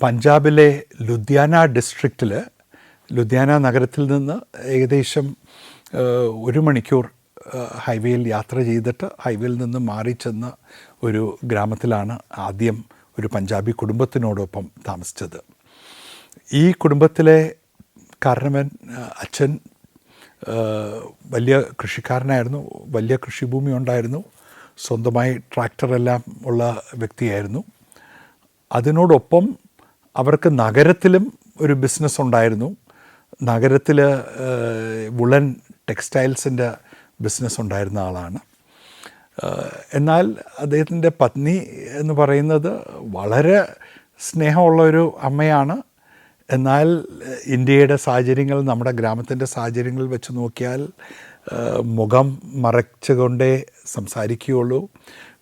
പഞ്ചാബിലെ ലുധിയാന ഡിസ്ട്രിക്റ്റിൽ ലുധിയാന നഗരത്തിൽ നിന്ന് ഏകദേശം 1 മണിക്കൂർ ഹൈവേയിൽ യാത്ര ചെയ്തിട്ട് ഹൈവേയിൽ നിന്ന് മാറി ചെന്ന ഒരു ഗ്രാമത്തിലാണ് ആദ്യം ഒരു പഞ്ചാബി കുടുംബത്തിനോടൊപ്പം താമസിച്ചത്. ഈ കുടുംബത്തിലെ കാരണവൻ അച്ഛൻ വലിയ കൃഷിക്കാരനായിരുന്നു. വലിയ കൃഷിഭൂമി ഉണ്ടായിരുന്നു. സ്വന്തമായി ട്രാക്ടറെല്ലാം ഉള്ള വ്യക്തിയായിരുന്നു. അതിനോടൊപ്പം അവർക്ക് നഗരത്തിലും ഒരു ബിസിനസ് ഉണ്ടായിരുന്നു. നഗരത്തിൽ വുളൻ ടെക്സ്റ്റൈൽസിൻ്റെ ബിസിനസ് ഉണ്ടായിരുന്ന ആളാണ്. എന്നാൽ അദ്ദേഹത്തിൻ്റെ പത്നി എന്ന് പറയുന്നത് വളരെ സ്നേഹമുള്ളൊരു അമ്മയാണ്. എന്നാൽ ഇന്ത്യയുടെ സാഹചര്യങ്ങൾ, നമ്മുടെ ഗ്രാമത്തിൻ്റെ സാഹചര്യങ്ങൾ വെച്ച് നോക്കിയാൽ മുഖം മറച്ചുകൊണ്ടേ സംസാരിക്കുകയുള്ളൂ.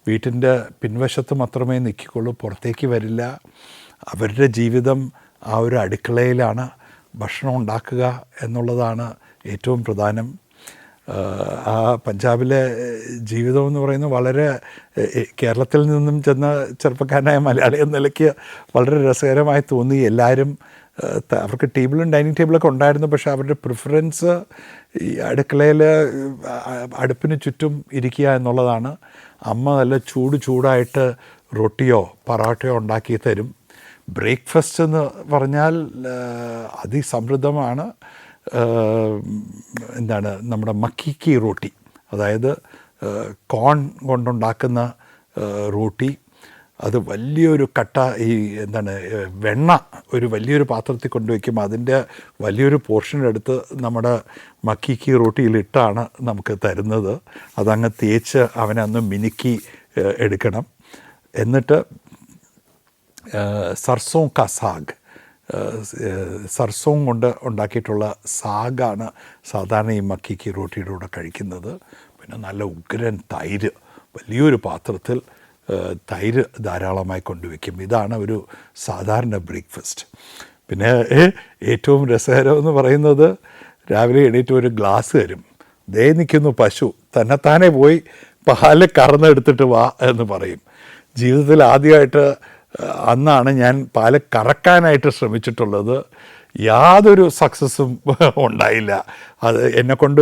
വീട്ടിൻ്റെ പിൻവശത്ത് മാത്രമേ നിൽക്കുകയുള്ളൂ, പുറത്തേക്ക് വരില്ല. അവരുടെ ജീവിതം ആ ഒരു അടുക്കളയിലാണ്. ഭക്ഷണം ഉണ്ടാക്കുക എന്നുള്ളതാണ് ഏറ്റവും പ്രധാനം. ആ പഞ്ചാബിലെ ജീവിതം എന്ന് പറയുന്നത് വളരെ, കേരളത്തിൽ നിന്നും ചെന്ന ചെറുപ്പക്കാരനായ മലയാളി എന്ന നിലയ്ക്ക് വളരെ രസകരമായി തോന്നി. എല്ലാവരും അവർക്ക് ടേബിളും ഡൈനിങ് ടേബിളൊക്കെ ഉണ്ടായിരുന്നു. പക്ഷേ അവരുടെ പ്രിഫറൻസ് ഈ അടുക്കളയിൽ അടുപ്പിന് ചുറ്റും ഇരിക്കുക എന്നുള്ളതാണ്. അമ്മ നല്ല ചൂടായിട്ട് റൊട്ടിയോ പൊറാട്ടയോ ഉണ്ടാക്കി തരും. ബ്രേക്ക്ഫാസ്റ്റ് എന്ന് പറഞ്ഞാൽ അതിസമൃദ്ധമാണ്. നമ്മുടെ മക്കിക്ക് റോട്ടി, അതായത് കോൺ കൊണ്ടുണ്ടാക്കുന്ന റോട്ടി. അത് വലിയൊരു കട്ട വെണ്ണ ഒരു വലിയൊരു പാത്രത്തിൽ കൊണ്ടുവയ്ക്കും. അതിൻ്റെ വലിയൊരു പോർഷൻ എടുത്ത് നമ്മുടെ മക്കിക്ക് റോട്ടിയിലിട്ടാണ് നമുക്ക് തരുന്നത്. അതങ്ങ് തേച്ച് അവനെ അന്ന് മിനുക്കി എടുക്കണം. എന്നിട്ട് സർസോം കാ സാഗ്, സർസോം കൊണ്ട് ഉണ്ടാക്കിയിട്ടുള്ള സാഗാണ് സാധാരണ ഈ മക്കിക്ക് റോട്ടിയുടെ കൂടെ കഴിക്കുന്നത്. പിന്നെ നല്ല ഉഗ്രൻ തൈര്, വലിയൊരു പാത്രത്തിൽ തൈര് ധാരാളമായി കൊണ്ടുവയ്ക്കും. ഇതാണ് ഒരു സാധാരണ ബ്രേക്ക്ഫാസ്റ്റ്. പിന്നെ ഏറ്റവും രസകരം എന്ന് പറയുന്നത്, രാവിലെ എണീറ്റ് ഒരു ഗ്ലാസ് തരും. ദേ നിൽക്കുന്നു പശു, തന്നെത്താനെ പോയി പാല് കറന്നെടുത്തിട്ട് വാ എന്ന് പറയും. ജീവിതത്തിൽ ആദ്യമായിട്ട് അന്നാണ് ഞാൻ പാല് കറക്കാനായിട്ട് ശ്രമിച്ചിട്ടുള്ളത്. യാതൊരു സക്സസ്സും ഉണ്ടായില്ല. അത് എന്നെക്കൊണ്ട്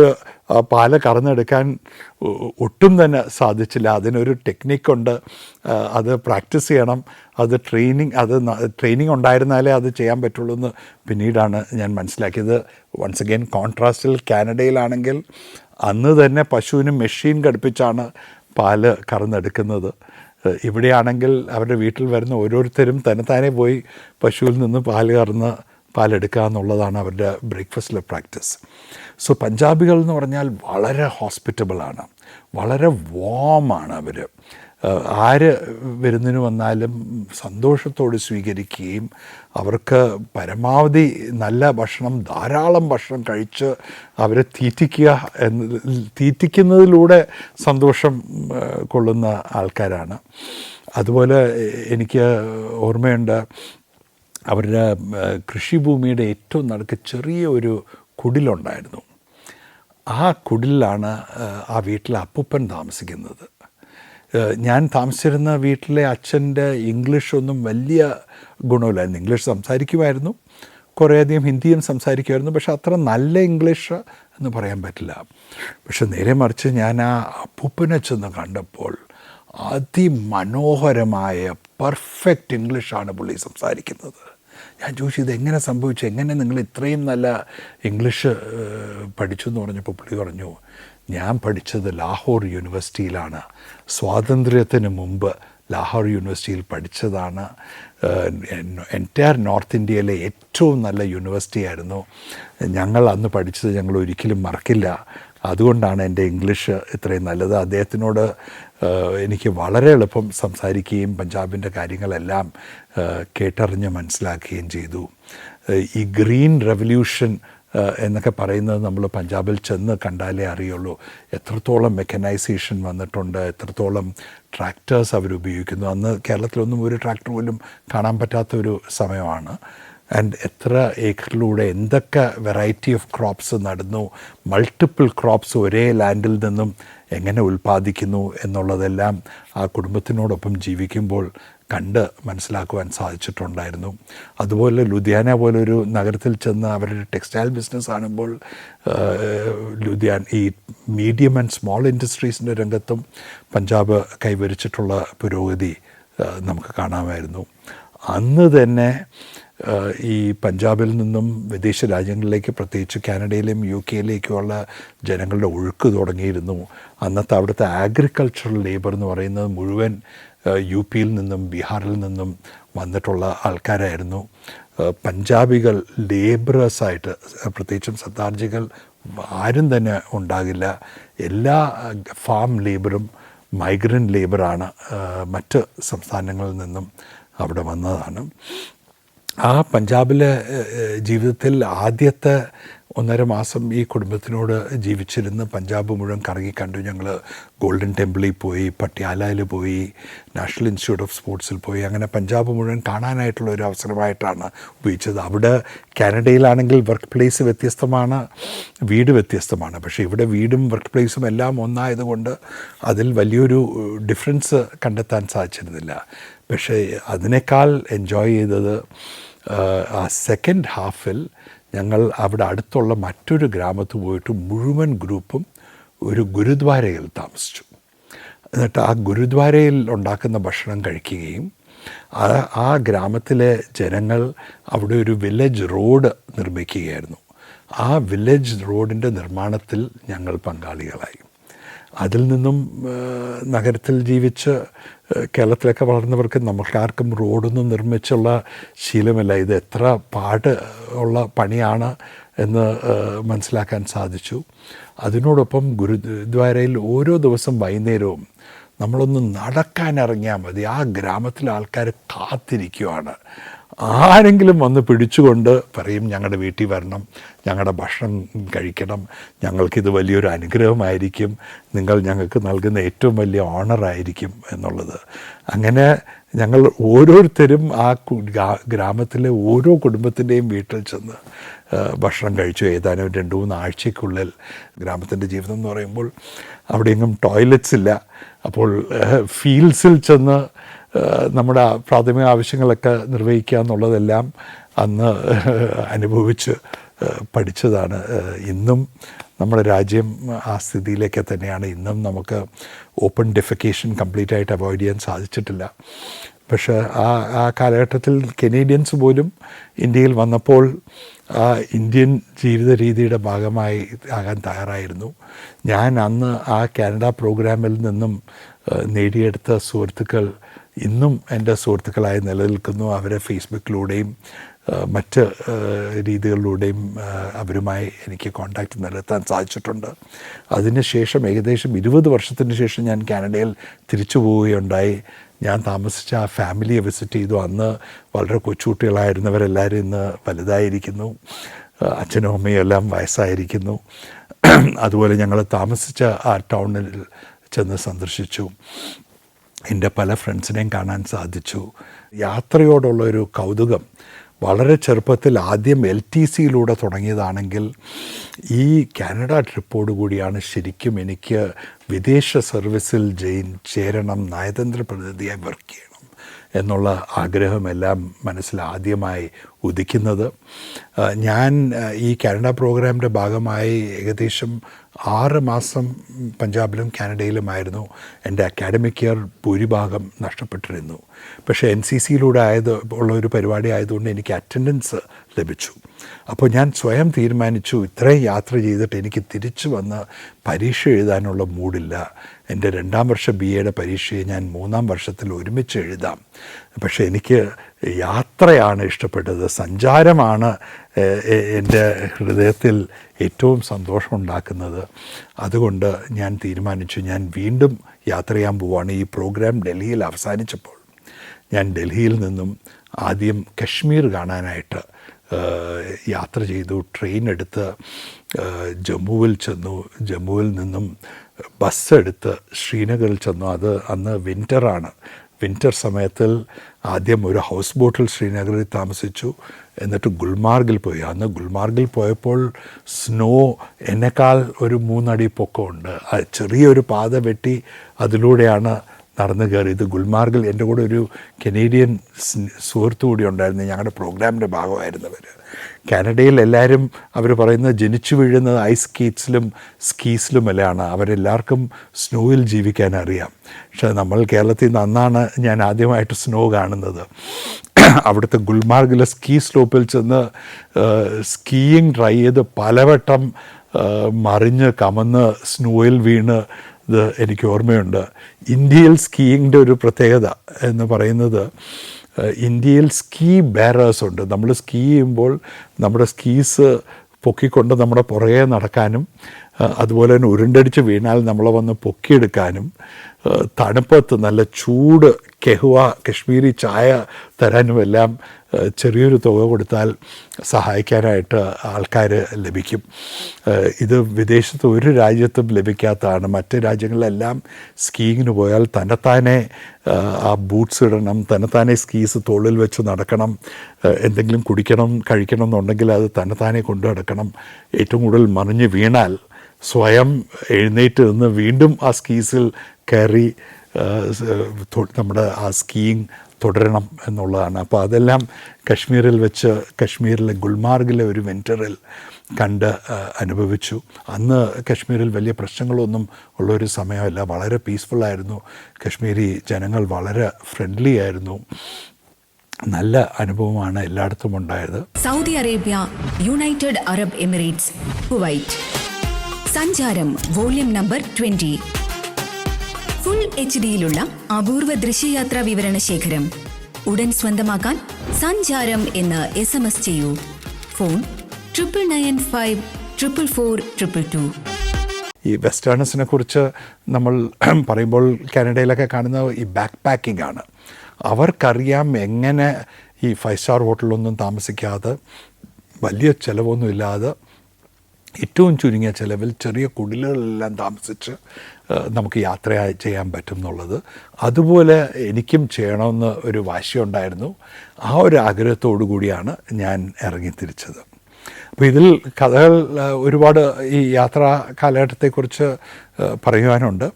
പാല് കറന്നെടുക്കാൻ ഒട്ടും തന്നെ സാധിച്ചില്ല. അതിനൊരു ടെക്നിക്കുണ്ട്, അത് പ്രാക്ടീസ് ചെയ്യണം, അത് ട്രെയിനിങ് ഉണ്ടായിരുന്നാലേ അത് ചെയ്യാൻ പറ്റുള്ളൂ എന്ന് പിന്നീടാണ് ഞാൻ മനസ്സിലാക്കിയത്. വൺസ് അഗെയിൻ കോൺട്രാസ്റ്റിൽ കാനഡയിലാണെങ്കിൽ അന്ന് തന്നെ പശുവിന് മെഷീൻ ഘടിപ്പിച്ചാണ് പാല് കറന്നെടുക്കുന്നത്. ഇവിടെയാണെങ്കിൽ അവരുടെ വീട്ടിൽ വരുന്ന ഓരോരുത്തരും തന്നെത്താനെ പോയി പശുവിൽ നിന്ന് പാലെടുക്കുക എന്നുള്ളതാണ് അവരുടെ ബ്രേക്ക്ഫാസ്റ്റിലെ പ്രാക്ടീസ്. സോ പഞ്ചാബികൾ എന്ന് പറഞ്ഞാൽ വളരെ ഹോസ്പിറ്റബിളാണ്, വളരെ വാമാണ്. അവർ ആര് വിരുന്നിന് വന്നാലും സന്തോഷത്തോടെ സ്വീകരിക്കുകയും അവർക്ക് പരമാവധി നല്ല ഭക്ഷണം, ധാരാളം ഭക്ഷണം കഴിച്ച് അവരെ തീറ്റിക്കുന്നതിലൂടെ സന്തോഷം കൊള്ളുന്ന ആൾക്കാരാണ്. അതുപോലെ എനിക്ക് ഓർമ്മയുണ്ട്, അവരുടെ കൃഷിഭൂമിയുടെ ഏറ്റവും നടുക്ക് ചെറിയ ഒരു കുടിലുണ്ടായിരുന്നു. ആ കുടിലാണ് ആ വീട്ടിലെ അപ്പൂപ്പൻ താമസിക്കുന്നത്. ഞാൻ താമസിച്ചിരുന്ന വീട്ടിലെ അച്ഛൻ്റെ ഇംഗ്ലീഷൊന്നും വലിയ ഗുണമില്ലായിരുന്നു. ഇംഗ്ലീഷ് സംസാരിക്കുമായിരുന്നു, കുറേയധികം ഹിന്ദിയും സംസാരിക്കുമായിരുന്നു. പക്ഷെ അത്ര നല്ല ഇംഗ്ലീഷ് എന്ന് പറയാൻ പറ്റില്ല. പക്ഷെ നേരെ മറിച്ച് ഞാൻ ആ അപ്പൂപ്പനെ ചെന്ന് കണ്ടപ്പോൾ അതിമനോഹരമായ പെർഫെക്റ്റ് ഇംഗ്ലീഷാണ് പുള്ളി സംസാരിക്കുന്നത്. ഞാൻ ചോദിച്ചു, ഇതെങ്ങനെ സംഭവിച്ചു, എങ്ങനെ നിങ്ങൾ ഇത്രയും നല്ല ഇംഗ്ലീഷ് പഠിച്ചു എന്ന് പറഞ്ഞപ്പോൾ പുള്ളി പറഞ്ഞു, ഞാൻ പഠിച്ചത് ലാഹോർ യൂണിവേഴ്സിറ്റിയിലാണ്. സ്വാതന്ത്ര്യത്തിന് മുമ്പ് ലാഹോർ യൂണിവേഴ്സിറ്റിയിൽ പഠിച്ചതാണ്. എൻറ്റയർ നോർത്ത് ഇന്ത്യയിലെ ഏറ്റവും നല്ല യൂണിവേഴ്സിറ്റി ആയിരുന്നു. ഞങ്ങൾ അന്ന് പഠിച്ചത് ഞങ്ങൾ ഒരിക്കലും മറക്കില്ല. അതുകൊണ്ടാണ് എൻ്റെ ഇംഗ്ലീഷ് ഇത്രയും നല്ലത്. അദ്ദേഹത്തിനോട് എനിക്ക് വളരെ എളുപ്പം സംസാരിക്കുകയും പഞ്ചാബിൻ്റെ കാര്യങ്ങളെല്ലാം കേട്ടറിഞ്ഞ് മനസ്സിലാക്കുകയും ചെയ്തു. ഈ ഗ്രീൻ റെവല്യൂഷൻ എന്നൊക്കെ പറയുന്നത് നമ്മൾ പഞ്ചാബിൽ ചെന്ന് കണ്ടാലേ അറിയുള്ളൂ. എത്രത്തോളം മെക്കനൈസേഷൻ വന്നിട്ടുണ്ട്, എത്രത്തോളം ട്രാക്ടേഴ്സ് അവരുപയോഗിക്കുന്നു. അന്ന് കേരളത്തിലൊന്നും ഒരു ട്രാക്ടർ പോലും കാണാൻ പറ്റാത്തൊരു സമയമാണ്. ആൻഡ് എത്ര ഏക്കറിലൂടെ എന്തൊക്കെ വെറൈറ്റി ഓഫ് ക്രോപ്സ് നടന്നു, മൾട്ടിപ്പിൾ ക്രോപ്സ് ഒരേ ലാൻഡിൽ നിന്നും എങ്ങനെ ഉൽപ്പാദിക്കുന്നു എന്നുള്ളതെല്ലാം ആ കുടുംബത്തിനോടൊപ്പം ജീവിക്കുമ്പോൾ കണ്ട് മനസ്സിലാക്കുവാൻ സാധിച്ചിട്ടുണ്ടായിരുന്നു. അതുപോലെ ലുധിയാന പോലൊരു നഗരത്തിൽ ചെന്ന് അവരുടെ ടെക്സ്റ്റൈൽ ബിസിനസ് കാണുമ്പോൾ ഈ മീഡിയം ആൻഡ് സ്മോൾ ഇൻഡസ്ട്രീസിൻ്റെ രംഗത്തും പഞ്ചാബ് കൈവരിച്ചിട്ടുള്ള പുരോഗതി നമുക്ക് കാണാമായിരുന്നു. അന്ന് തന്നെ ഈ പഞ്ചാബിൽ നിന്നും വിദേശ രാജ്യങ്ങളിലേക്ക്, പ്രത്യേകിച്ച് കാനഡയിലും UK-യിലേക്കുമുള്ള ജനങ്ങളുടെ ഒഴുക്ക് തുടങ്ങിയിരുന്നു. അന്നത്തെ അവിടുത്തെ ആഗ്രികൾച്ചറൽ ലേബർ എന്ന് പറയുന്നത് മുഴുവൻ UP-യിൽ നിന്നും ബീഹാറിൽ നിന്നും വന്നിട്ടുള്ള ആൾക്കാരായിരുന്നു. പഞ്ചാബികൾ ലേബറേഴ്സായിട്ട്, പ്രത്യേകിച്ചും സർദാർജികൾ ആരും തന്നെ ഉണ്ടാകില്ല. എല്ലാ ഫാം ലേബറും മൈഗ്രൻ്റ് ലേബറാണ്, മറ്റ് സംസ്ഥാനങ്ങളിൽ നിന്നും അവിടെ വന്നതാണ്. ആ പഞ്ചാബിലെ ജീവിതത്തിൽ ആദ്യത്തെ 1.5 മാസം ഈ കുടുംബത്തിനോട് ജീവിച്ചിരുന്ന് പഞ്ചാബ് മുഴുവൻ കറങ്ങി കണ്ടു. ഞങ്ങൾ ഗോൾഡൻ ടെമ്പിളിൽ പോയി, പട്യാലയിൽ പോയി, നാഷണൽ ഇൻസ്റ്റിറ്റ്യൂട്ട് ഓഫ് സ്പോർട്സിൽ പോയി. അങ്ങനെ പഞ്ചാബ് മുഴുവൻ കാണാനായിട്ടുള്ള ഒരു അവസരമായിട്ടാണ് ഉപയോഗിച്ചത്. അവിടെ കാനഡയിലാണെങ്കിൽ വർക്ക് പ്ലേസ് വ്യത്യസ്തമാണ്, വീട് വ്യത്യസ്തമാണ്. പക്ഷേ ഇവിടെ വീടും വർക്ക് പ്ലേസും എല്ലാം ഒന്നായതുകൊണ്ട് അതിൽ വലിയൊരു ഡിഫറൻസ് കണ്ടെത്താൻ സാധിച്ചിരുന്നില്ല. പക്ഷേ അതിനേക്കാൾ എൻജോയ് ചെയ്തത് ആ സെക്കൻഡ് ഹാഫിൽ ഞങ്ങൾ അവിടെ അടുത്തുള്ള മറ്റൊരു ഗ്രാമത്തിൽ പോയിട്ട് മുഴുവൻ ഗ്രൂപ്പും ഒരു ഗുരുദ്വാരയിൽ താമസിച്ചു. എന്നിട്ട് ആ ഗുരുദ്വാരയിൽ ഉണ്ടാക്കുന്ന ഭക്ഷണം കഴിക്കുകയും ആ ഗ്രാമത്തിലെ ജനങ്ങൾ അവിടെ ഒരു വില്ലേജ് റോഡ് നിർമ്മിക്കുകയായിരുന്നു. ആ വില്ലേജ് റോഡിൻ്റെ നിർമ്മാണത്തിൽ ഞങ്ങൾ പങ്കാളികളായി. അതിൽ നിന്നും നഗരത്തിൽ ജീവിച്ച് കേരളത്തിലൊക്കെ വളർന്നവർക്ക് നമുക്കാർക്കും റോഡൊന്നും നിർമ്മിച്ചുള്ള ശീലമില്ല. ഇത് എത്ര പാട് ഉള്ള പണിയാണ് എന്ന് മനസ്സിലാക്കാൻ സാധിച്ചു. അതിനോടൊപ്പം ഗുരുദ്വാരയിൽ ഓരോ ദിവസം വൈകുന്നേരവും നമ്മളൊന്ന് നടക്കാനിറങ്ങിയാൽ മതി, ആ ഗ്രാമത്തിലെ ആൾക്കാർ കാത്തിരിക്കുവാണ്. ആരെങ്കിലും വന്ന് പിടിച്ചുകൊണ്ട് പറയും, ഞങ്ങളുടെ വീട്ടിൽ വരണം, ഞങ്ങളുടെ ഭക്ഷണം കഴിക്കണം, ഞങ്ങൾക്കിത് വലിയൊരു അനുഗ്രഹമായിരിക്കും, നിങ്ങൾ ഞങ്ങൾക്ക് നൽകുന്ന ഏറ്റവും വലിയ ഓണറായിരിക്കും എന്നുള്ളത്. അങ്ങനെ ഞങ്ങൾ ഓരോരുത്തരും ആ ഗ്രാമത്തിലെ ഓരോ കുടുംബത്തിൻ്റെയും വീട്ടിൽ ചെന്ന് ഭക്ഷണം കഴിച്ചു. ഏതാനും 2-3 ആഴ്ചയ്ക്കുള്ളിൽ ഗ്രാമത്തിൻ്റെ ജീവിതം എന്ന് പറയുമ്പോൾ അവിടെയെങ്ങും ടോയ്ലറ്റ്സ് ഇല്ല. അപ്പോൾ ഫീൽഡ്സിൽ ചെന്ന് നമ്മുടെ പ്രാഥമിക ആവശ്യങ്ങളൊക്കെ നിർവഹിക്കുക എന്നുള്ളതെല്ലാം അന്ന് അനുഭവിച്ച് പഠിച്ചതാണ്. ഇന്നും നമ്മുടെ രാജ്യം ആ സ്ഥിതിയിലേക്ക് തന്നെയാണ്. ഇന്നും നമുക്ക് ഓപ്പൺ ഡെഫിക്കേഷൻ കംപ്ലീറ്റ് ആയിട്ട് അവോയ്ഡ് ചെയ്യാൻ സാധിച്ചിട്ടില്ല. പക്ഷേ ആ കാലഘട്ടത്തിൽ കനേഡിയൻസ് പോലും ഇന്ത്യയിൽ വന്നപ്പോൾ ആ ഇന്ത്യൻ ജീവിത രീതിയുടെ ഭാഗമായി ആകാൻ തയ്യാറായിരുന്നു. ഞാൻ അന്ന് ആ കാനഡ പ്രോഗ്രാമിൽ നിന്നും നേടിയെടുത്ത സുഹൃത്തുക്കൾ ഇന്നും എൻ്റെ സുഹൃത്തുക്കളായി നിലനിൽക്കുന്നു. അവരെ ഫേസ്ബുക്കിലൂടെയും മറ്റ് രീതികളിലൂടെയും അവരുമായി എനിക്ക് കോൺടാക്റ്റ് നിലനിർത്താൻ സാധിച്ചിട്ടുണ്ട്. അതിനുശേഷം ഏകദേശം 20 വർഷത്തിന് ശേഷം ഞാൻ കാനഡയിൽ തിരിച്ചു പോവുകയുണ്ടായി. ഞാൻ താമസിച്ച ആ ഫാമിലിയെ വിസിറ്റ് ചെയ്തു. അന്ന് വളരെ കൊച്ചുകുട്ടികളായിരുന്നവരെല്ലാവരും ഇന്ന് വലുതായിരിക്കുന്നു, അച്ഛനും അമ്മയും എല്ലാം വയസ്സായിരിക്കുന്നു. അതുപോലെ ഞങ്ങൾ താമസിച്ച ആ ടൗണിൽ ചെന്ന് സന്ദർശിച്ചു. എൻ്റെ പല ഫ്രണ്ട്സിനെയും കാണാൻ സാധിച്ചു. യാത്രയോടുള്ളൊരു കൗതുകം വളരെ ചെറുപ്പത്തിൽ ആദ്യം LTCയിലൂടെ തുടങ്ങിയതാണെങ്കിൽ ഈ കാനഡ ട്രിപ്പോടുകൂടിയാണ് ശരിക്കും എനിക്ക് വിദേശ സർവീസിൽ ചേരണം, നയതന്ത്ര പ്രതിനിധിയായി വർക്ക് ചെയ്യണം എന്നുള്ള ആഗ്രഹമെല്ലാം മനസ്സിൽ ആദ്യമായി ഉദിക്കുന്നത്. ഞാൻ ഈ കാനഡ പ്രോഗ്രാമിൻ്റെ ഭാഗമായി ഏകദേശം 6 മാസം പഞ്ചാബിലും കാനഡയിലുമായിരുന്നു. എൻ്റെ അക്കാഡമിക് ഇയർ ഭൂരിഭാഗം നഷ്ടപ്പെട്ടിരുന്നു. പക്ഷേ NCCയിലൂടെ ഉള്ള ഒരു പരിപാടി ആയതുകൊണ്ട് എനിക്ക് അറ്റൻഡൻസ് ലഭിച്ചു. അപ്പോൾ ഞാൻ സ്വയം തീരുമാനിച്ചു, ഇത്രയും യാത്ര ചെയ്തിട്ട് എനിക്ക് തിരിച്ചു വന്ന് പരീക്ഷ എഴുതാനുള്ള മൂഡില്ല. എൻ്റെ 2ാം വർഷ BAയുടെ പരീക്ഷയെ ഞാൻ 3ാം വർഷത്തിൽ ഒരുമിച്ച് എഴുതാം. പക്ഷേ എനിക്ക് യാത്രയാണ് ഇഷ്ടപ്പെട്ടത്, സഞ്ചാരമാണ് എൻ്റെ ഹൃദയത്തിൽ ഏറ്റവും സന്തോഷമുണ്ടാക്കുന്നത്. അതുകൊണ്ട് ഞാൻ തീരുമാനിച്ചു, ഞാൻ വീണ്ടും യാത്ര ചെയ്യാൻ പോവുകയാണ്. ഈ പ്രോഗ്രാം ഡൽഹിയിൽ അവസാനിച്ചപ്പോൾ ഞാൻ ഡൽഹിയിൽ നിന്നും ആദ്യം കശ്മീർ കാണാനായിട്ട് യാത്ര ചെയ്തു. ട്രെയിൻ എടുത്ത് ജമ്മുവിൽ ചെന്നു. ജമ്മുവിൽ നിന്നും ബസ് എടുത്ത് ശ്രീനഗറിൽ ചെന്നു. അന്ന് വിൻ്ററാണ്. വിൻ്റർ സമയത്തിൽ ആദ്യം ഒരു ഹൗസ് ബോട്ടിൽ ശ്രീനഗറിൽ താമസിച്ചു. എന്നിട്ട് ഗുൽമാർഗിൽ പോയി. അന്ന് ഗുൽമാർഗിൽ പോയപ്പോൾ സ്നോ എന്നെക്കാൾ ഒരു 3 അടി പൊക്കമുണ്ട്. ചെറിയൊരു പാത വെട്ടി അതിലൂടെയാണ് നടന്നു കയറി. ഇത് ഗുൽമാർഗിൽ എൻ്റെ കൂടെ ഒരു കനേഡിയൻ സുഹൃത്തു കൂടി ഉണ്ടായിരുന്നു, ഞങ്ങളുടെ പ്രോഗ്രാമിൻ്റെ ഭാഗമായിരുന്നവർ. കാനഡയിൽ എല്ലാവരും അവർ പറയുന്നത് ജനിച്ചു വീഴുന്നത് ഐസ് സ്കീസിലുമെല്ലാണ്. അവരെല്ലാവർക്കും സ്നോയിൽ ജീവിക്കാൻ അറിയാം. പക്ഷേ നമ്മൾ കേരളത്തിൽ നിന്ന് അന്നാണ് ഞാൻ ആദ്യമായിട്ട് സ്നോ കാണുന്നത്. അവിടുത്തെ ഗുൽമാർഗിലെ സ്കീ സ്ലോപ്പിൽ ചെന്ന് സ്കീയിങ് ട്രൈ ചെയ്ത് പലവട്ടം മറിഞ്ഞ് കമന്ന് സ്നോയിൽ വീണ് ഇത് എനിക്ക് ഓർമ്മയുണ്ട്. ഇന്ത്യയിൽ സ്കീയിങ്ങിൻ്റെ ഒരു പ്രത്യേകത എന്ന് പറയുന്നത്, ഇന്ത്യയിൽ സ്കീ ബെയറേഴ്സ് ഉണ്ട്. നമ്മൾ സ്കീ ചെയ്യുമ്പോൾ നമ്മുടെ സ്കീസ് പൊക്കിക്കൊണ്ട് നമ്മുടെ പുറകെ നടക്കാനും അതുപോലെ തന്നെ ഉരുണ്ടടിച്ച് വീണാൽ നമ്മളെ വന്ന് പൊക്കിയെടുക്കാനും തണുപ്പത്ത് നല്ല ചൂട് കെഹുവ കശ്മീരി ചായ തരാനുമെല്ലാം ചെറിയൊരു തുക കൊടുത്താൽ സഹായിക്കാനായിട്ട് ആൾക്കാർ ലഭിക്കും. ഇത് വിദേശത്ത് ഒരു രാജ്യത്തും ലഭിക്കാത്തതാണ്. മറ്റ് രാജ്യങ്ങളിലെല്ലാം സ്കീയിങ്ങിന് പോയാൽ തന്നെത്താനെ ആ ബൂട്ട്സ് ഇടണം, തന്നെത്താനെ സ്കീസ് തോളിൽ വെച്ച് നടക്കണം, എന്തെങ്കിലും കുടിക്കണം കഴിക്കണം എന്നുണ്ടെങ്കിൽ അത് തന്നെത്താനെ കൊണ്ടു നടക്കണം. ഏറ്റവും കൂടുതൽ മറിഞ്ഞ് വീണാൽ സ്വയം എഴുന്നേറ്റ് നിന്ന് വീണ്ടും ആ സ്കീസിൽ കയറി നമ്മുടെ ആ സ്കീയിങ് തുടരണം എന്നുള്ളതാണ്. അപ്പോൾ അതെല്ലാം കശ്മീരിൽ വെച്ച്, കശ്മീരിലെ ഗുൽമാർഗിലെ ഒരു വിൻ്ററിൽ കണ്ട് അനുഭവിച്ചു. അന്ന് കശ്മീരിൽ വലിയ പ്രശ്നങ്ങളൊന്നും ഉള്ളൊരു സമയമല്ല, വളരെ പീസ്ഫുള്ളായിരുന്നു. കശ്മീരി ജനങ്ങൾ വളരെ ഫ്രണ്ട്ലി ആയിരുന്നു. നല്ല അനുഭവമാണ് എല്ലായിടത്തും ഉണ്ടായത്. Saudi Arabia, United Arab Emirates, Kuwait. സഞ്ചാരം വോള്യം നമ്പർ 20. ഫുൾ HD-യിലുള്ള അപൂർവ ദൃശ്യയാത്രാ വിവരണ ശേഖരം ഉടൻ സ്വന്തമാക്കാൻ സഞ്ചാരം എന്ന് SMS ചെയ്യൂ. ഫോൺ 9995444222. ഈ വെസ്റ്റേണേഴ്സിനെ കുറിച്ച് നമ്മൾ പറയുമ്പോൾ കാനഡയിലൊക്കെ കാണുന്ന ഈ ബാക്ക് പാക്കിംഗ് ആണ്. അവർക്കറിയാം എങ്ങനെ ഈ 5 സ്റ്റാർ ഹോട്ടലൊന്നും താമസിക്കാതെ, വലിയ ചിലവൊന്നുമില്ലാതെ, ഏറ്റവും ചുരുങ്ങിയ ചിലവിൽ ചെറിയ കുടിലുകളെല്ലാം താമസിച്ച് നമുക്ക് യാത്ര ചെയ്യാൻ പറ്റും എന്നുള്ളത്. അതുപോലെ എനിക്കും ചെയ്യണമെന്ന് ഒരു വാശിയുണ്ടായിരുന്നു. ആ ഒരു ആഗ്രഹത്തോടു കൂടിയാണ് ഞാൻ ഇറങ്ങിത്തിരിച്ചത്. അപ്പോൾ ഇതിൽ കഥകൾ ഒരുപാട് ഈ യാത്രാ കാലഘട്ടത്തെക്കുറിച്ച് പറയുവാനുണ്ട്.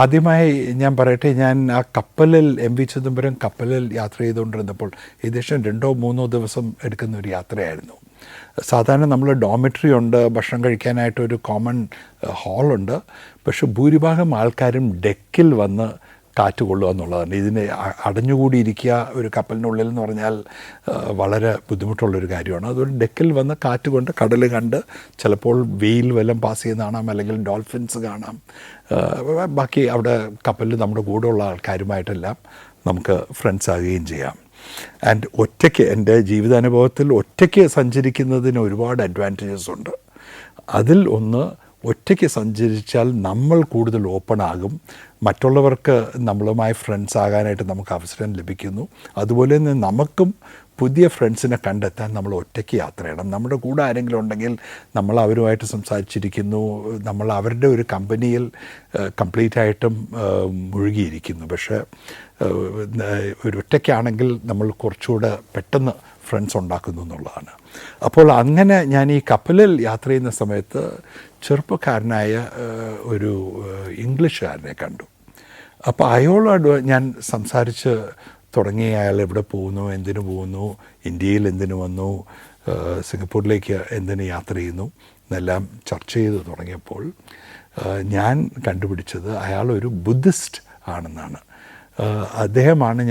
ആദ്യമായി ഞാൻ പറയട്ടെ, ഞാൻ ആ കപ്പലിൽ MV ചിദംബരം കപ്പലിൽ യാത്ര ചെയ്തുകൊണ്ടിരുന്നപ്പോൾ ഏകദേശം 2-3 ദിവസം എടുക്കുന്ന ഒരു യാത്രയായിരുന്നു. സാധാരണ നമ്മൾ ഡോമിറ്ററി ഉണ്ട്, ഭക്ഷണം കഴിക്കാനായിട്ടൊരു കോമൺ ഹാളുണ്ട്. പക്ഷെ ഭൂരിഭാഗം ആൾക്കാരും ഡെക്കിൽ വന്ന് കാറ്റ് കൊള്ളുക എന്നുള്ളതാണ്. ഇതിന് അടഞ്ഞുകൂടിയിരിക്കുക ഒരു കപ്പലിനുള്ളിൽ എന്ന് പറഞ്ഞാൽ വളരെ ബുദ്ധിമുട്ടുള്ളൊരു കാര്യമാണ്. അതുകൊണ്ട് ഡെക്കിൽ വന്ന് കാറ്റ് കൊണ്ട് കടൽ കണ്ട്, ചിലപ്പോൾ വെയിൽ വല്ലതും പാസ് ചെയ്യുന്ന കാണാം, അല്ലെങ്കിൽ ഡോൾഫിൻസ് കാണാം. ബാക്കി അവിടെ കപ്പലിൽ നമ്മുടെ കൂടെയുള്ള ആൾക്കാരുമായിട്ടെല്ലാം നമുക്ക് ഫ്രണ്ട്സ് ആകുകയും ചെയ്യാം. ആൻഡ് ഒറ്റയ്ക്ക്, എൻ്റെ ജീവിതാനുഭവത്തിൽ ഒറ്റയ്ക്ക് സഞ്ചരിക്കുന്നതിന് ഒരുപാട് അഡ്വാൻറ്റേജസ് ഉണ്ട്. അതിൽ ഒന്ന്, ഒറ്റയ്ക്ക് സഞ്ചരിച്ചാൽ നമ്മൾ കൂടുതൽ ഓപ്പൺ ആകും, മറ്റുള്ളവർക്ക് നമ്മളുമായി ഫ്രണ്ട്സ് ആകാനായിട്ട് നമുക്ക് അവസരം ലഭിക്കുന്നു. അതുപോലെ തന്നെ നമുക്കും പുതിയ ഫ്രണ്ട്സിനെ കണ്ടെത്താൻ നമ്മൾ ഒറ്റയ്ക്ക് യാത്ര ചെയ്യണം. നമ്മുടെ കൂടെ ആരെങ്കിലും ഉണ്ടെങ്കിൽ നമ്മൾ അവരുമായിട്ട് സംസാരിച്ചിരിക്കുന്നു, നമ്മൾ അവരുടെ ഒരു കമ്പനിയിൽ കംപ്ലീറ്റായിട്ടും മുഴുകിയിരിക്കുന്നു. പക്ഷേ ഒരു ഒറ്റയ്ക്കാണെങ്കിൽ നമ്മൾ കുറച്ചുകൂടെ പെട്ടെന്ന് ഫ്രണ്ട്സ് ഉണ്ടാക്കുന്നു എന്നുള്ളതാണ്. അപ്പോൾ അങ്ങനെ ഞാൻ ഈ കപ്പലിൽ യാത്ര ചെയ്യുന്ന സമയത്ത് ചെറുപ്പക്കാരനായ ഒരു ഇംഗ്ലീഷുകാരനെ കണ്ടു. അപ്പോൾ അയാളോട് ഞാൻ സംസാരിച്ച് തുടങ്ങി. അയാൾ എവിടെ പോകുന്നു, എന്തിനു പോകുന്നു, ഇന്ത്യയിൽ എന്തിനു വന്നു, സിംഗപ്പൂരിലേക്ക് എന്തിനു യാത്ര ചെയ്യുന്നു എന്നെല്ലാം ചർച്ച ചെയ്ത് തുടങ്ങിയപ്പോൾ ഞാൻ കണ്ടുപിടിച്ചത് അയാളൊരു ബുദ്ധിസ്റ്റ് ആണെന്നാണ്. അദ്ദേഹമാണ്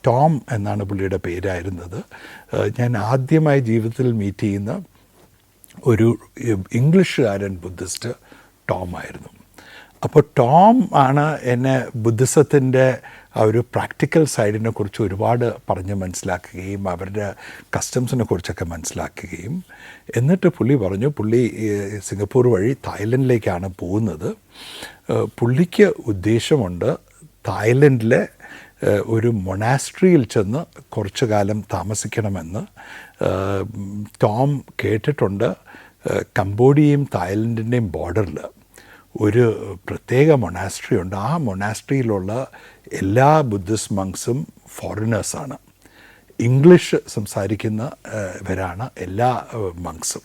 ടോം എന്നാണ് പുള്ളിയുടെ പേരായിരുന്നത്. ഞാൻ ആദ്യമായി ജീവിതത്തിൽ മീറ്റ് ചെയ്യുന്ന ഒരു ഇംഗ്ലീഷുകാരൻ ബുദ്ധിസ്റ്റ് ടോം ആയിരുന്നു. അപ്പോൾ ടോം ആണ് എന്നെ ബുദ്ധിസത്തിൻ്റെ ആ ഒരു പ്രാക്ടിക്കൽ സൈഡിനെ കുറിച്ച് ഒരുപാട് പറഞ്ഞ് മനസ്സിലാക്കുകയും അവരുടെ കസ്റ്റംസിനെ കുറിച്ചൊക്കെ മനസ്സിലാക്കുകയും, എന്നിട്ട് പുള്ളി പറഞ്ഞു പുള്ളി സിംഗപ്പൂർ വഴി തായ്ലൻഡിലേക്കാണ് പോകുന്നത്. പുള്ളിക്ക് ഉദ്ദേശമുണ്ട് തായ്ലൻഡിലെ ഒരു മൊണാസ്ട്രിയിൽ ചെന്ന് കുറച്ചു കാലം താമസിക്കണമെന്ന്. ടോം കേട്ടിട്ടുണ്ട് കംബോഡിയയും തായ്ലൻഡിൻ്റെയും ബോർഡറിൽ ഒരു പ്രത്യേക മൊണാസ്ട്രി ഉണ്ട്. ആ മൊണാസ്ട്രിയിലുള്ള എല്ലാ ബുദ്ധിസ്റ്റ് മങ്സും ഫോറിനേഴ്സാണ്. ഇംഗ്ലീഷ് സംസാരിക്കുന്നവരാണ് എല്ലാ മങ്സും.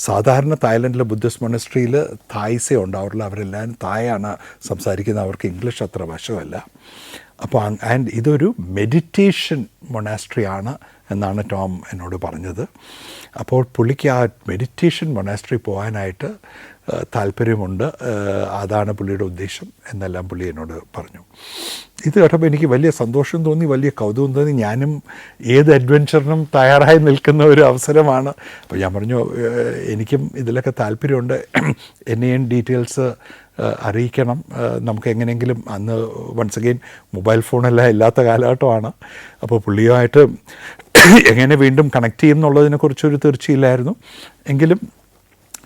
സാധാരണ തായ്ലൻഡിലെ ബുദ്ധിസ്റ്റ് മൊണാസ്ട്രിയിൽ തായ്സേ ഉണ്ടാവുള്ളൂ. അവരെല്ലാവരും തായാണ് സംസാരിക്കുന്നത്. അവർക്ക് ഇംഗ്ലീഷ് അത്ര വശമല്ല. അപ്പോൾ ആൻഡ് ഇതൊരു മെഡിറ്റേഷൻ മൊണാസ്ട്രിയാണ് എന്നാണ് ടോം എന്നോട് പറഞ്ഞത്. അപ്പോൾ പുള്ളിക്ക് ആ മെഡിറ്റേഷൻ മൊണാസ്ട്രി പോകാനായിട്ട് താല്പര്യമുണ്ട്, അതാണ് പുള്ളിയുടെ ഉദ്ദേശം എന്നെല്ലാം പുള്ളി എന്നോട് പറഞ്ഞു. ഇത് കേട്ടപ്പോൾ എനിക്ക് വലിയ സന്തോഷം തോന്നി, വലിയ കൗതുകം തോന്നി. ഞാനും ഏത് അഡ്വഞ്ചറിനും തയ്യാറായി നിൽക്കുന്ന ഒരു അവസരമാണ്. അപ്പോൾ ഞാൻ പറഞ്ഞു എനിക്കും ഇതിലൊക്കെ താല്പര്യമുണ്ട്, എന്നെയും ഡീറ്റെയിൽസ് അറിയിക്കണം, നമുക്ക് എങ്ങനെയെങ്കിലും. അന്ന് വൺസ് അഗെയിൻ മൊബൈൽ ഫോണെല്ലാം ഇല്ലാത്ത കാലഘട്ടമാണ്. അപ്പോൾ പുള്ളിയുമായിട്ട് എങ്ങനെ വീണ്ടും കണക്ട് ചെയ്യും എന്നുള്ളതിനെക്കുറിച്ചൊരു തീർച്ചയില്ലായിരുന്നു. എങ്കിലും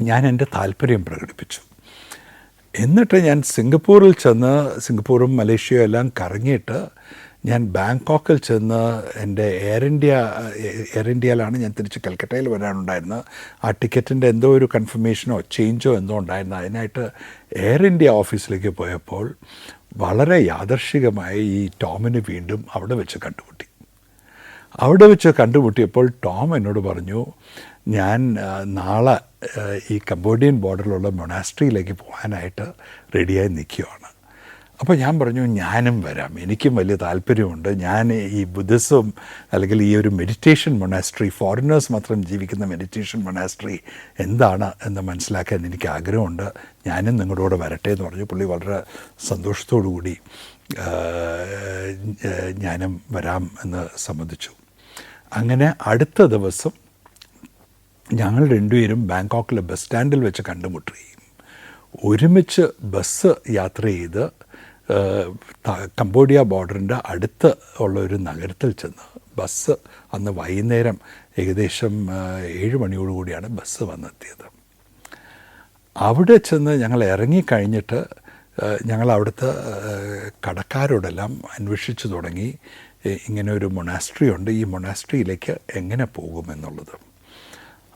ഞാൻ എൻ്റെ താല്പര്യം പ്രകടിപ്പിച്ചു. എന്നിട്ട് ഞാൻ സിംഗപ്പൂരിൽ ചെന്ന്, സിംഗപ്പൂറും മലേഷ്യയും എല്ലാം കറങ്ങിയിട്ട് ഞാൻ ബാങ്കോക്കിൽ ചെന്ന് എൻ്റെ എയർ ഇന്ത്യയിലാണ് ഞാൻ തിരിച്ച് കൽക്കട്ടയിൽ വരാനുണ്ടായിരുന്നത്. ആ ടിക്കറ്റിൻ്റെ എന്തോ ഒരു കൺഫർമേഷനോ ചേഞ്ചോ എന്തോ ഉണ്ടായിരുന്നു. അതിനായിട്ട് എയർ ഇന്ത്യ ഓഫീസിലേക്ക് പോയപ്പോൾ വളരെ യാദർശികമായി ഈ ടോമിനെ വീണ്ടും അവിടെ വെച്ച് കണ്ടുമുട്ടി. അവിടെ വെച്ച് കണ്ടുമുട്ടിയപ്പോൾ ടോം എന്നോട് പറഞ്ഞു, ഞാൻ നാളെ ഈ കംബോഡിയൻ ബോർഡറിലുള്ള മൊണാസ്ട്രിയിലേക്ക് പോകാനായിട്ട് റെഡിയായി നിൽക്കുകയാണ്. അപ്പോൾ ഞാൻ പറഞ്ഞു ഞാനും വരാം, എനിക്കും വലിയ താല്പര്യമുണ്ട്. ഞാൻ ഈ ബുദ്ധിസം അല്ലെങ്കിൽ ഈ ഒരു മെഡിറ്റേഷൻ മൊണാസ്ട്രി, ഫോറിനേഴ്സ് മാത്രം ജീവിക്കുന്ന മെഡിറ്റേഷൻ മൊണാസ്ട്രി എന്താണ് എന്ന് മനസ്സിലാക്കാൻ എനിക്ക് ആഗ്രഹമുണ്ട്, ഞാനും നിങ്ങളുടെ കൂടെ വരട്ടെ എന്ന് പറഞ്ഞു. പുള്ളി വളരെ സന്തോഷത്തോടു കൂടി ഞാനും വരാം എന്ന് സമ്മതിച്ചു. അങ്ങനെ അടുത്ത ദിവസം ഞങ്ങൾ രണ്ടുപേരും ബാങ്കോക്കിലെ ബസ് സ്റ്റാൻഡിൽ വെച്ച് കണ്ടുമുട്ടുകയും ഒരുമിച്ച് ബസ് യാത്ര ചെയ്ത് കംബോഡിയ ബോർഡറിൻ്റെ അടുത്ത് ഉള്ള ഒരു നഗരത്തിൽ ചെന്ന് ബസ് അന്ന് വൈകുന്നേരം ഏകദേശം 7 മണിയോടുകൂടിയാണ് ബസ് വന്നെത്തിയത്. അവിടെ ചെന്ന് ഞങ്ങൾ ഇറങ്ങിക്കഴിഞ്ഞിട്ട് ഞങ്ങൾ അവിടുത്തെ കടക്കാരോടെല്ലാം അന്വേഷിച്ചു തുടങ്ങി, ഇങ്ങനെ ഒരു മൊണാസ്ട്രി ഉണ്ട്, ഈ മൊണാസ്ട്രിയിലേക്ക് എങ്ങനെ പോകുമെന്നുള്ളത്.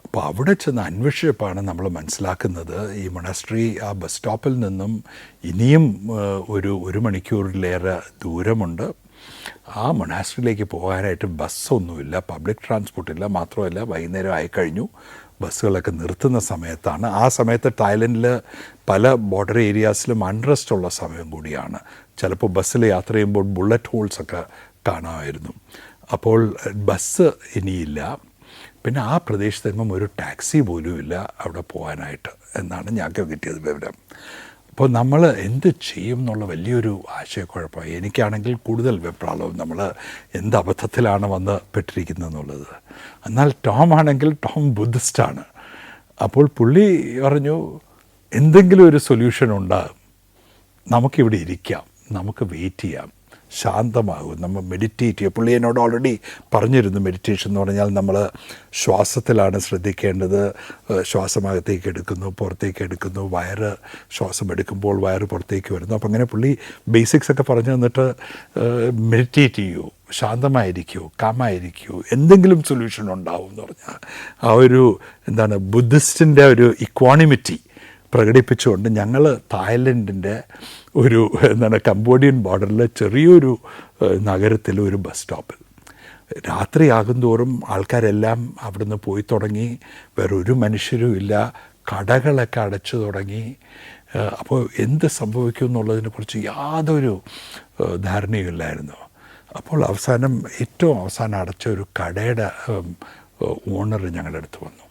അപ്പോൾ അവിടെ ചെന്ന് അന്വേഷിച്ചപ്പോഴാണ് നമ്മൾ മനസ്സിലാക്കുന്നത് ഈ മൊണാസ്ട്രി ആ ബസ് സ്റ്റോപ്പിൽ നിന്നും ഇനിയും ഒരു മണിക്കൂറിലേറെ ദൂരമുണ്ട്. ആ മൊണാസ്ട്രിയിലേക്ക് പോകാനായിട്ട് ബസ്സൊന്നുമില്ല, പബ്ലിക് ട്രാൻസ്പോർട്ടില്ല. മാത്രമല്ല വൈകുന്നേരം ആയിക്കഴിഞ്ഞു, ബസ്സുകളൊക്കെ നിർത്തുന്ന സമയത്താണ്. ആ സമയത്ത് തായ്ലൻഡിൽ പല ബോർഡർ ഏരിയാസിലും അൺറസ്റ്റ് ഉള്ള സമയം കൂടിയാണ്. ചിലപ്പോൾ ബസ്സിൽ യാത്ര ചെയ്യുമ്പോൾ ബുള്ളറ്റ് ഹോൾസൊക്കെ കാണാമായിരുന്നു. അപ്പോൾ ബസ് ഇനിയില്ല. പിന്നെ ആ പ്രദേശത്തെങ്ങും ഒരു ടാക്സി പോലും ഇല്ല അവിടെ പോകാനായിട്ട് എന്നാണ് ഞങ്ങൾക്ക് കിട്ടിയത് വിവരം. അപ്പോൾ നമ്മൾ എന്ത് ചെയ്യും എന്നുള്ള വലിയൊരു ആശയക്കുഴപ്പമായി. എനിക്കാണെങ്കിൽ കൂടുതൽ വെപ്രാളവും, നമ്മൾ എന്ത് അബദ്ധത്തിലാണ് വന്ന് പെട്ടിരിക്കുന്നതെന്നുള്ളത്. എന്നാൽ ടോം ആണെങ്കിൽ ടോം ബുദ്ധിസ്റ്റാണ്. അപ്പോൾ പുള്ളി പറഞ്ഞു എന്തെങ്കിലും ഒരു സൊല്യൂഷൻ ഉണ്ടാകും, നമുക്കിവിടെ ഇരിക്കാം, നമുക്ക് വെയിറ്റ് ചെയ്യാം, ശാന്തമാകും, നമ്മൾ മെഡിറ്റേറ്റ് ചെയ്യുക. പുള്ളി എന്നോട് ഓൾറെഡി പറഞ്ഞിരുന്നു, മെഡിറ്റേഷൻ എന്ന് പറഞ്ഞാൽ നമ്മൾ ശ്വാസത്തിലാണ് ശ്രദ്ധിക്കേണ്ടത്. ശ്വാസമകത്തേക്ക് എടുക്കുന്നു, പുറത്തേക്ക് എടുക്കുന്നു, ശ്വാസം എടുക്കുമ്പോൾ വയറ് പുറത്തേക്ക് വരുന്നു. അപ്പം അങ്ങനെ പുള്ളി ബേസിക്സ് ഒക്കെ പറഞ്ഞു തന്നിട്ട് മെഡിറ്റേറ്റ് ചെയ്യൂ, ശാന്തമായിരിക്കൂ, കാമായിരിക്കൂ, എന്തെങ്കിലും സൊല്യൂഷൻ ഉണ്ടാവും എന്ന് പറഞ്ഞാൽ ആ ഒരു ബുദ്ധിസ്റ്റിൻ്റെ ഒരു ഇക്വാണിമിറ്റി പ്രകടിപ്പിച്ചുകൊണ്ട് ഞങ്ങൾ തായ്ലൻഡിൻ്റെ ഒരു കംബോഡിയൻ ബോർഡറിലെ ചെറിയൊരു നഗരത്തിൽ ഒരു ബസ് സ്റ്റോപ്പിൽ രാത്രിയാകും തോറും ആൾക്കാരെല്ലാം അവിടുന്ന് പോയി തുടങ്ങി, വേറൊരു മനുഷ്യരും ഇല്ല, കടകളൊക്കെ അടച്ചു തുടങ്ങി. അപ്പോൾ എന്ത് സംഭവിക്കും എന്നുള്ളതിനെക്കുറിച്ച് യാതൊരു ധാരണയുമില്ലായിരുന്നു. അപ്പോൾ ഏറ്റവും അവസാനം അടച്ച ഒരു കടയുടെ ഓണർ ഞങ്ങളുടെ അടുത്ത് വന്നു.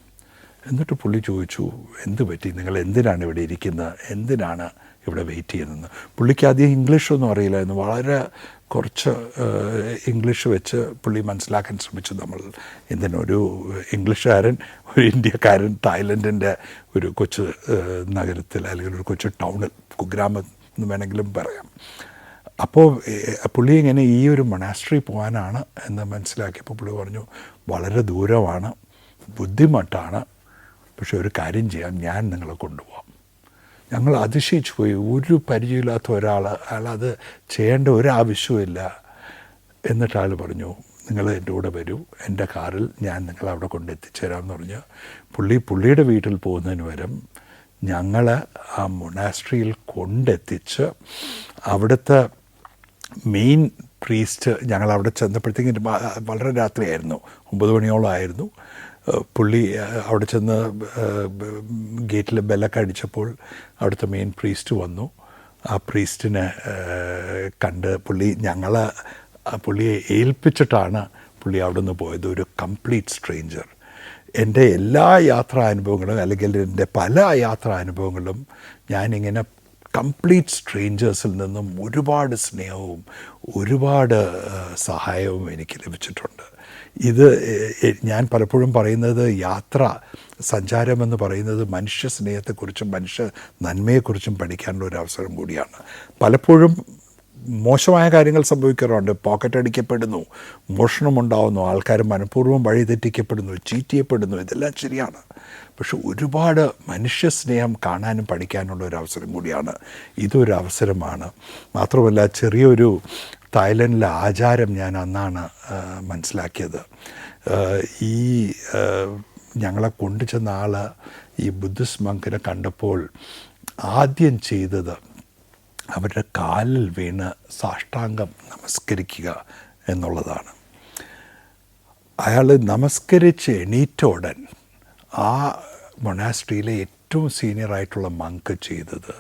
എന്നിട്ട് പുള്ളി ചോദിച്ചു, എന്ത് പറ്റി, നിങ്ങൾ എന്തിനാണ് ഇവിടെ ഇരിക്കുന്നത്, എന്തിനാണ് ഇവിടെ വെയിറ്റ് ചെയ്യുന്നത്? പുള്ളിക്ക് ആദ്യം ഇംഗ്ലീഷൊന്നും അറിയില്ലായിരുന്നു. വളരെ കുറച്ച് ഇംഗ്ലീഷ് വെച്ച് പുള്ളി മനസ്സിലാക്കാൻ ശ്രമിച്ചു. നമ്മൾ എന്തിനൊരു ഇംഗ്ലീഷുകാരൻ, ഒരു ഇന്ത്യക്കാരൻ തായ്ലൻഡിൻ്റെ ഒരു കൊച്ചു നഗരത്തിൽ അല്ലെങ്കിൽ ഒരു കൊച്ചു ടൗണിൽ, കുഗ്രാമം എന്ന് വേണമെങ്കിലും പറയാം. അപ്പോൾ പുള്ളി ഇങ്ങനെ ഈ ഒരു മൊണാസ്ട്രി പോകാനാണ് എന്ന് മനസ്സിലാക്കിയപ്പോൾ പുള്ളി പറഞ്ഞു, വളരെ ദൂരമാണ്, ബുദ്ധിമുട്ടാണ്, പക്ഷെ ഒരു കാര്യം ചെയ്യാം, ഞാൻ നിങ്ങളെ കൊണ്ടുപോകാം. ഞങ്ങൾ അതിശയിച്ചു പോയി. ഒരു പരിചയമില്ലാത്ത അയാൾ അത് ചെയ്യേണ്ട ഒരാവശ്യമില്ല. എന്നിട്ട് ആൾ പറഞ്ഞു, നിങ്ങൾ എൻ്റെ കൂടെ വരൂ, എൻ്റെ കാറിൽ ഞാൻ നിങ്ങളെ അവിടെ കൊണ്ടെത്തിച്ചേരാമെന്ന് പറഞ്ഞ് പുള്ളിയുടെ വീട്ടിൽ പോകുന്നതിന് പകരം ഞങ്ങളെ ആ മൊണാസ്ട്രിയിൽ കൊണ്ടെത്തിച്ച് അവിടുത്തെ മെയിൻ പ്രീസ്റ്റ്, ഞങ്ങൾ അവിടെ ചെന്നപ്പോഴത്തേക്കും വളരെ രാത്രിയായിരുന്നു, 9 മണിയോളം ആയിരുന്നു. പുള്ളി അവിടെ ചെന്ന് ഗേറ്റിൽ ബെല്ലൊക്കെ അടിച്ചപ്പോൾ അവിടുത്തെ മെയിൻ പ്രീസ്റ്റ് വന്നു. ആ പ്രീസ്റ്റിനെ കണ്ട് പുള്ളിയെ ഏൽപ്പിച്ചിട്ടാണ് പുള്ളി അവിടെ നിന്ന് പോയത്. ഒരു കംപ്ലീറ്റ് സ്ട്രേഞ്ചർ. എൻ്റെ എല്ലാ യാത്രാനുഭവങ്ങളും അല്ലെങ്കിൽ എൻ്റെ പല യാത്രാനുഭവങ്ങളും ഞാനിങ്ങനെ കംപ്ലീറ്റ് സ്ട്രേഞ്ചേഴ്സിൽ നിന്നും ഒരുപാട് സ്നേഹവും ഒരുപാട് സഹായവും എനിക്ക് ലഭിച്ചിട്ടുണ്ട്. ഇത് ഞാൻ പലപ്പോഴും പറയുന്നത് സഞ്ചാരമെന്ന് പറയുന്നത് മനുഷ്യ സ്നേഹത്തെക്കുറിച്ചും മനുഷ്യ നന്മയെക്കുറിച്ചും പഠിക്കാനുള്ള ഒരു അവസരം കൂടിയാണ്. പലപ്പോഴും മോശമായ കാര്യങ്ങൾ സംഭവിക്കാറുണ്ട്. പോക്കറ്റ് അടിക്കപ്പെടുന്നു, മോഷണമുണ്ടാവുന്നു, ആൾക്കാർ മനഃപൂർവ്വം വഴിതെറ്റിക്കപ്പെടുന്നു, ചീറ്റ് ചെയ്യപ്പെടുന്നു. ഇതെല്ലാം ശരിയാണ്. പക്ഷെ ഒരുപാട് മനുഷ്യ സ്നേഹം കാണാനും പഠിക്കാനുള്ള ഒരു അവസരം കൂടിയാണ്. ഇതൊരു അവസരമാണ്. മാത്രമല്ല ചെറിയൊരു തായ്ലൻഡിലെ ആചാരം ഞാൻ അന്നാണ് മനസ്സിലാക്കിയത്. ഞങ്ങളെ കൊണ്ടുചെന്ന ആൾ ഈ ബുദ്ധിസ്റ്റ് മങ്കിനെ കണ്ടപ്പോൾ ആദ്യം ചെയ്തത് അവരുടെ കാലിൽ വീണ് സാഷ്ടാംഗം നമസ്കരിക്കുക എന്നുള്ളതാണ്. അയാൾ നമസ്കരിച്ച് എണീറ്റ ഉടൻ ആ മൊണാസ്ട്രിയിലെ ഏറ്റവും സീനിയറായിട്ടുള്ള മങ്ക് ചെയ്തത്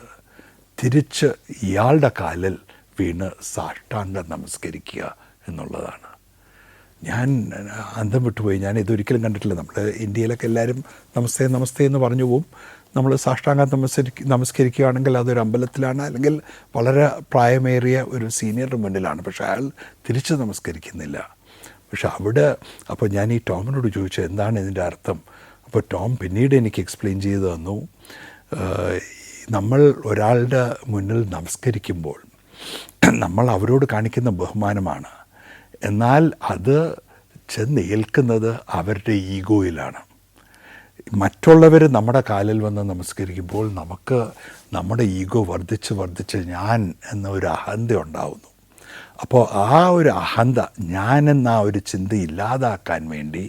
തിരിച്ച് ഇയാളുടെ കാലിൽ വീണ് സാഷ്ടാംഗം നമസ്കരിക്കുക എന്നുള്ളതാണ്. ഞാൻ അന്തം വിട്ടുപോയി. ഞാൻ ഇതൊരിക്കലും കണ്ടിട്ടില്ല. നമ്മൾ ഇന്ത്യയിലൊക്കെ എല്ലാവരും നമസ്തേ നമസ്തേ എന്ന് പറഞ്ഞു പോവും. നമ്മൾ സാഷ്ടാംഗം നമസ്കരിക്കുകയാണെങ്കിൽ അതൊരു അമ്പലത്തിലാണ്, അല്ലെങ്കിൽ വളരെ പ്രായമേറിയ ഒരു സീനിയറുടെ മുന്നിലാണ്. പക്ഷെ അയാൾ തിരിച്ച് നമസ്കരിക്കുന്നില്ല. പക്ഷെ അപ്പോൾ ഞാൻ ഈ ടോമിനോട് ചോദിച്ചു എന്താണ് ഇതിൻ്റെ അർത്ഥം. അപ്പോൾ ടോം പിന്നീട് എനിക്ക് എക്സ്പ്ലെയിൻ ചെയ്തു തന്നു. നമ്മൾ ഒരാളുടെ മുന്നിൽ നമസ്കരിക്കുമ്പോൾ നമ്മൾ അവരോട് കാണിക്കുന്ന ബഹുമാനമാണ്. എന്നാൽ അത് ചെന്ന് ഏൽക്കുന്നത് അവരുടെ ഈഗോയിലാണ്. മറ്റുള്ളവർ നമ്മുടെ കാലിൽ വന്ന് നമസ്കരിക്കുമ്പോൾ നമുക്ക് നമ്മുടെ ഈഗോ വർദ്ധിച്ച് ഞാൻ എന്ന ഒരു അഹന്ത ഉണ്ടാവുന്നു. അപ്പോൾ ആ ഒരു അഹന്ത, ഞാനെന്ന ആ ഒരു ചിന്ത ഇല്ലാതാക്കാൻ വേണ്ടി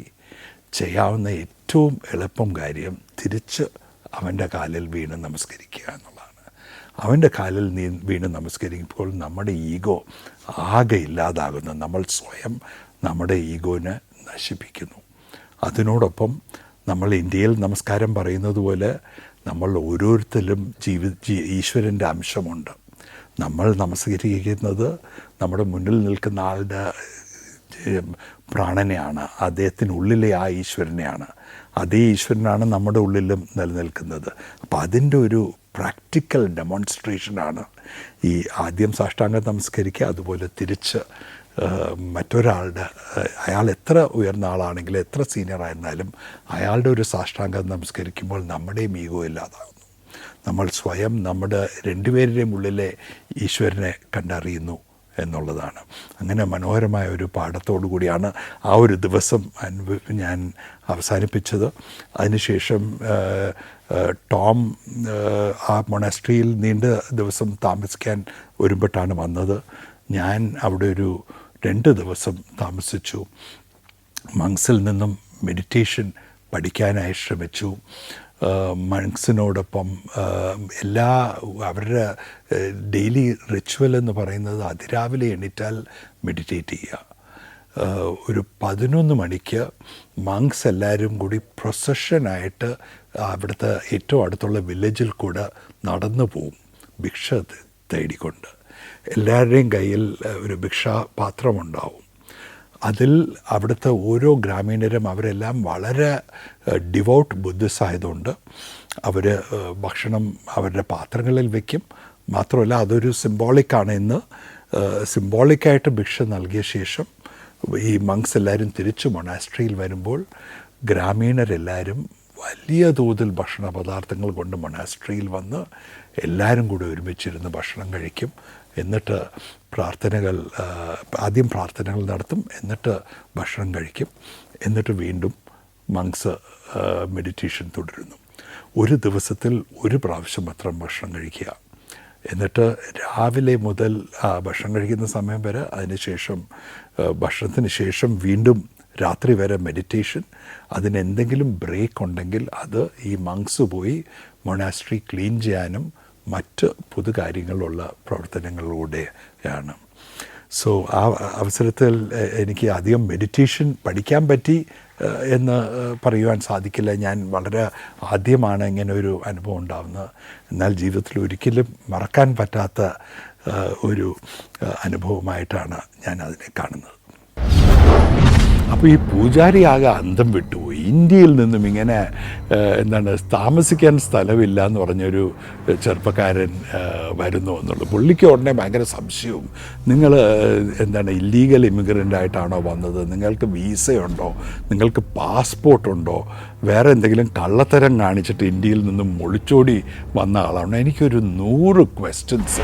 ചെയ്യാവുന്ന ഏറ്റവും എളുപ്പം കാര്യം തിരിച്ച് അവൻ്റെ കാലിൽ വീണ് നമസ്കരിക്കുക എന്നുള്ളതാണ്. അവൻ്റെ കാലിൽ വീണ് നമസ്കരിക്കുമ്പോൾ നമ്മുടെ ഈഗോ ആകെ ഇല്ലാതാകുന്നു. നമ്മൾ സ്വയം നമ്മുടെ ഈഗോനെ നശിപ്പിക്കുന്നു. അതിനോടൊപ്പം നമ്മൾ ഇന്ത്യയിൽ നമസ്കാരം പറയുന്നത് പോലെ നമ്മൾ ഓരോരുത്തരും ഈശ്വരൻ്റെ അംശമുണ്ട്. നമ്മൾ നമസ്കരിക്കുന്നത് നമ്മുടെ മുന്നിൽ നിൽക്കുന്ന ആളുടെ പ്രാണനെയാണ്, അദ്ദേഹത്തിനുള്ളിലെ ആ ഈശ്വരനെയാണ്. അതേ ഈശ്വരനാണ് നമ്മുടെ ഉള്ളിലും നിലനിൽക്കുന്നത്. അപ്പോൾ അതിൻ്റെ ഒരു പ്രാക്ടിക്കൽ ഡെമോൺസ്ട്രേഷനാണ് ഈ ആദ്യം സാഷ്ടാംഗം നമസ്കരിക്കുക, അതുപോലെ തിരിച്ച് മറ്റൊരാളുടെ, അയാൾ എത്ര ഉയർന്ന ആളാണെങ്കിലും എത്ര സീനിയർ ആയിരുന്നാലും അയാളുടെ ഒരു സാഷ്ടാംഗം നമസ്കരിക്കുമ്പോൾ നമ്മുടെയും ഈഗോ ഇല്ലാതാകുന്നു. നമ്മൾ സ്വയം നമ്മുടെ രണ്ടുപേരുടെയും ഉള്ളിലെ ഈശ്വരനെ കണ്ടറിയുന്നു എന്നുള്ളതാണ്. അങ്ങനെ മനോഹരമായ ഒരു പാഠത്തോടു കൂടിയാണ് ആ ഒരു ദിവസം ഞാൻ അവസാനിപ്പിച്ചത്. അതിനുശേഷം ടോം ആ മൊണാസ്ട്രിയിൽ നീണ്ട ദിവസം താമസിക്കാൻ ഒരുമ്പെട്ടാണ് വന്നത്. ഞാൻ അവിടെ ഒരു 2 ദിവസം താമസിച്ചു. മങ്സിൽ നിന്നും മെഡിറ്റേഷൻ പഠിക്കാനായി ശ്രമിച്ചു. മങ്സിനോടൊപ്പം അവരുടെ ഡെയിലി റിച്വൽ എന്ന് പറയുന്നത് അതിരാവിലെ എണീറ്റാൽ മെഡിറ്റേറ്റ് ചെയ്യുക. ഒരു 11 മണിക്ക് മങ്സ് എല്ലാവരും കൂടി പ്രൊസഷനായിട്ട് അവിടുത്തെ ഏറ്റവും അടുത്തുള്ള വില്ലേജിൽ കൂടെ നടന്നു പോവും ഭിക്ഷ തേടിക്കൊണ്ട്. എല്ലാവരുടെയും കയ്യിൽ ഒരു ഭിക്ഷാപാത്രമുണ്ടാവും. അതിൽ അവിടുത്തെ ഓരോ ഗ്രാമീണരും അവരെല്ലാം വളരെ ഡിവോട്ട് ബുദ്ധിസ്റ്റ് ആയതുകൊണ്ട് അവർ ഭക്ഷണം അവരുടെ പാത്രങ്ങളിൽ വയ്ക്കും. മാത്രമല്ല അതൊരു സിംബോളിക്കാണ്. ഇന്ന് സിംബോളിക്കായിട്ട് ഭിക്ഷ നൽകിയ ശേഷം ഈ മങ്സ് എല്ലാവരും തിരിച്ച് മൊണാസ്ട്രിയിൽ വരുമ്പോൾ ഗ്രാമീണരെല്ലാവരും വലിയ തോതിൽ ഭക്ഷണ പദാർത്ഥങ്ങൾ കൊണ്ട് മൊണാസ്ട്രിയിൽ വന്ന് എല്ലാവരും കൂടി ഒരുമിച്ചിരുന്ന് ഭക്ഷണം കഴിക്കും. എന്നിട്ട് ആദ്യം പ്രാർത്ഥനകൾ നടത്തും, എന്നിട്ട് ഭക്ഷണം കഴിക്കും, എന്നിട്ട് വീണ്ടും മങ്സ് മെഡിറ്റേഷൻ തുടരുന്നു. ഒരു ദിവസത്തിൽ 1 പ്രാവശ്യം മാത്രം ഭക്ഷണം കഴിക്കുക. എന്നിട്ട് രാവിലെ മുതൽ ഭക്ഷണം കഴിക്കുന്ന സമയം വരെ, അതിനുശേഷം ഭക്ഷണത്തിന് ശേഷം വീണ്ടും രാത്രി വരെ മെഡിറ്റേഷൻ. അതിനെന്തെങ്കിലും ബ്രേക്ക് ഉണ്ടെങ്കിൽ അത് ഈ മങ്സ് പോയി മൊണാസ്ട്രി ക്ലീൻ ചെയ്യാനും മറ്റ് പൊതുകാര്യങ്ങളുള്ള പ്രവർത്തനങ്ങളിലൂടെയാണ്. സോ ആ അവസരത്തിൽ എനിക്ക് അധികം മെഡിറ്റേഷൻ പഠിക്കാൻ പറ്റി എന്ന് പറയുവാൻ സാധിക്കില്ല. ഞാൻ വളരെ ആദ്യമാണ് ഇങ്ങനെ ഒരു അനുഭവം ഉണ്ടാകുന്നത്. എന്നാൽ ജീവിതത്തിൽ ഒരിക്കലും മറക്കാൻ പറ്റാത്ത ഒരു അനുഭവമായിട്ടാണ് ഞാൻ അതിനെ കാണുന്നത്. അപ്പോൾ ഈ പൂജാരിയാകെ അന്തം വിട്ടു. ഇന്ത്യയിൽ നിന്നും ഇങ്ങനെ താമസിക്കാൻ സ്ഥലമില്ല എന്ന് പറഞ്ഞൊരു ചെറുപ്പക്കാരൻ വരുന്നു എന്നുള്ളൂ. പുള്ളിക്ക് ഉടനെ ഭയങ്കര സംശയവും, നിങ്ങൾ ഇല്ലീഗൽ ഇമിഗ്രൻ്റ് ആയിട്ടാണോ വന്നത്, നിങ്ങൾക്ക് വീസയുണ്ടോ, നിങ്ങൾക്ക് പാസ്പോർട്ടുണ്ടോ, വേറെ എന്തെങ്കിലും കള്ളത്തരം കാണിച്ചിട്ട് ഇന്ത്യയിൽ നിന്നും ഒളിച്ചോടി വന്ന ആളാണ്. എനിക്കൊരു 100 ക്വസ്റ്റ്യൻസ്.